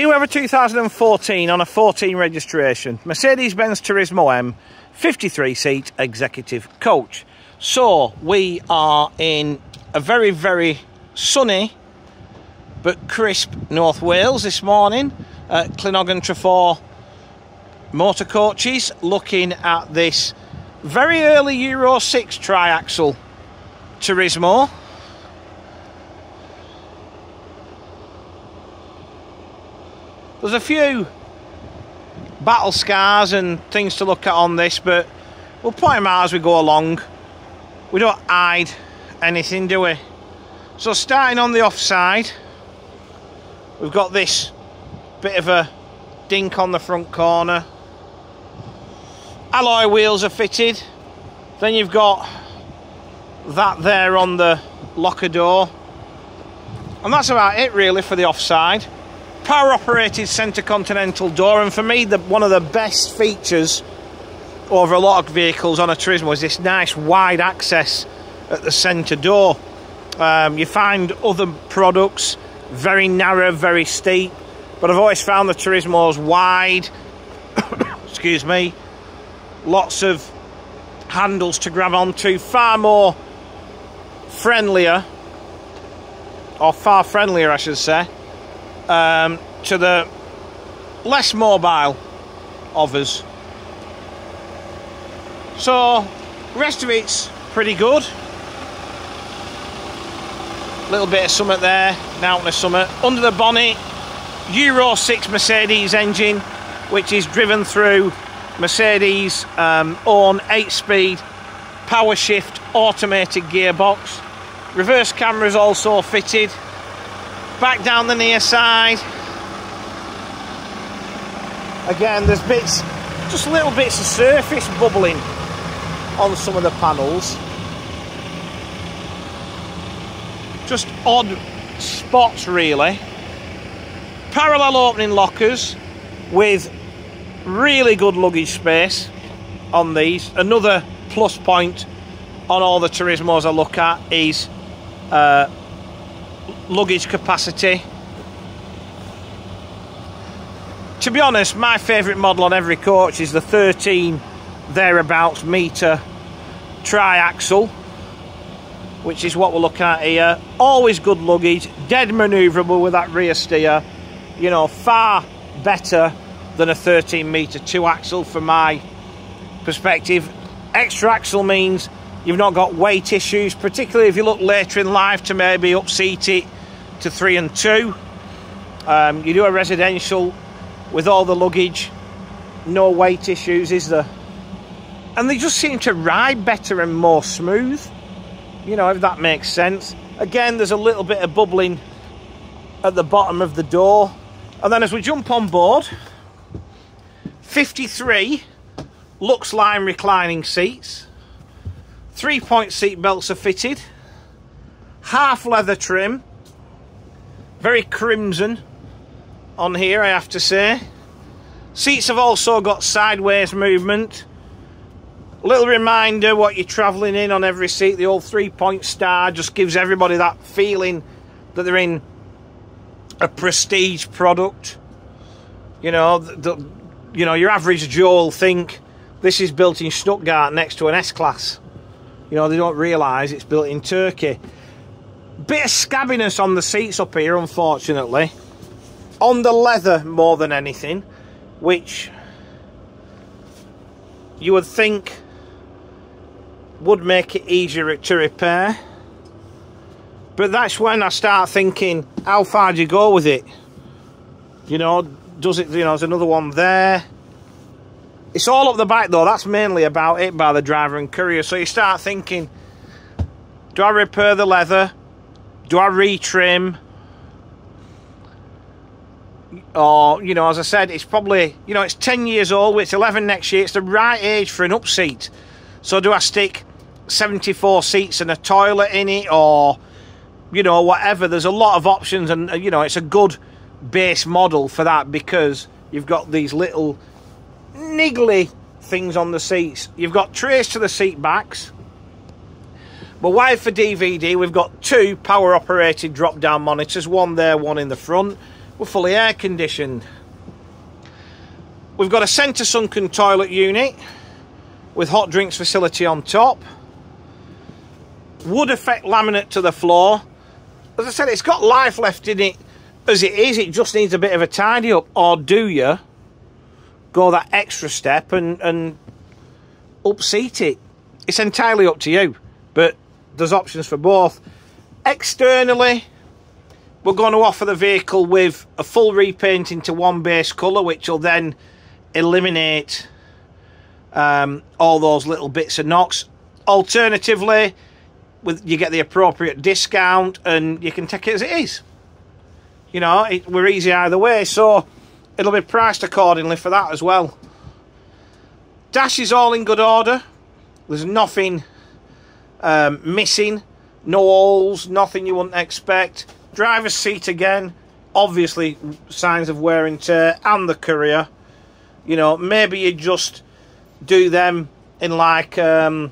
Whoever 2014 on a 14 registration, Mercedes-Benz Tourismo M, 53-seat executive coach. So we are in a very, very sunny but crisp North Wales this morning at Llanogan Trefor Motor Coaches, looking at this very early Euro 6 triaxle Tourismo. There's a few battle scars and things to look at on this, but we'll point them out as we go along. We don't hide anything, do we? So starting on the offside, we've got this bit of a dink on the front corner. Alloy wheels are fitted. Then you've got that there on the locker door. And that's about it really for the offside. Power operated centre continental door, and for me one of the best features over a lot of vehicles on a Tourismo is this nice wide access at the centre door. You find other products very narrow, very steep, but I've always found the Turismos wide. Excuse me. Lots of handles to grab onto, far friendlier I should say, to the less mobile of us. So the rest of it's pretty good. Little bit of summit there, now on a summit. Under the bonnet, Euro 6 Mercedes engine, which is driven through Mercedes own 8-speed power shift automated gearbox. Reverse cameras also fitted. Back down the near side. Again, there's bits, just little bits of surface bubbling on some of the panels. Just odd spots really. Parallel opening lockers with really good luggage space on these. Another plus point on all the Turismos I look at is luggage capacity. To be honest, my favourite model on every coach is the 13 thereabouts metre triaxle, which is what we're looking at here. Always good luggage, dead manoeuvrable with that rear steer. You know, far better than a 13 metre 2-axle from my perspective. Extra axle means you've not got weight issues, particularly if you look later in life to maybe upseat it to 3 and 2. You do a residential with all the luggage, no weight issues, is there? And they just seem to ride better and more smooth, you know, if that makes sense. Again, there's a little bit of bubbling at the bottom of the door. And then as we jump on board, 53 Lux Line reclining seats, 3-point seat belts are fitted, half leather trim, very crimson on here I have to say. Seats have also got sideways movement. Little reminder what you're travelling in on every seat. The old 3-point star just gives everybody that feeling that they're in a prestige product. You know, your average Joe will think this is built in Stuttgart next to an S-Class. You know, they don't realise it's built in Turkey. Bit of scabbiness on the seats up here, unfortunately. On the leather more than anything, which you would think would make it easier to repair. But that's when I start thinking, how far do you go with it? You know, does it, you know, there's another one there. It's all up the back though, that's mainly about it by the driver and courier. So you start thinking, do I repair the leather? Do I retrim? Or, you know, as I said, it's probably, you know, it's 10 years old, it's 11 next year, it's the right age for an upseat. So do I stick 74 seats and a toilet in it, or, you know, whatever? There's a lot of options, and, you know, it's a good base model for that because you've got these little niggly things on the seats. You've got trays to the seat backs. But why for DVD, we've got 2 power operated drop down monitors, one there, one in the front. We're fully air conditioned. We've got a centre sunken toilet unit with hot drinks facility on top. Wood effect laminate to the floor. As I said, it's got life left in it as it is. It just needs a bit of a tidy up. Or do you go that extra step and upseat it? It's entirely up to you, but there's options for both. Externally, we're going to offer the vehicle with a full repaint into one base colour, which will then eliminate all those little bits of knocks. Alternatively, you get the appropriate discount and you can take it as it is. You know, we're easy either way, so it'll be priced accordingly for that as well. Dash is all in good order. There's nothing missing, no holes, nothing you wouldn't expect. Driver's seat again, obviously signs of wear and tear, and the courier. You know, maybe you just do them in like a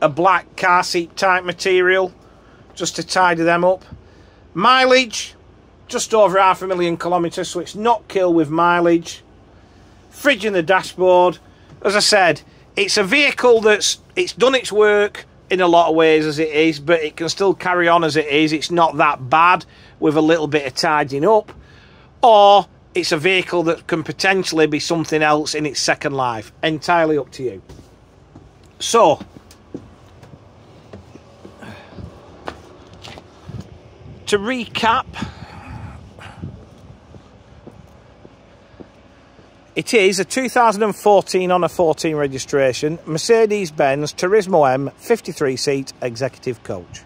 black car seat type material just to tidy them up. Mileage, just over 500,000 kilometres, so it's not kill with mileage. Fridge in the dashboard. As I said, it's a vehicle it's done its work in a lot of ways as it is, but it can still carry on as it is. It's not that bad with a little bit of tidying up. Or it's a vehicle that can potentially be something else in its second life. Entirely up to you. So, to recap, it is a 2014 on a 14 registration Mercedes-Benz Tourismo M 53 seat executive coach.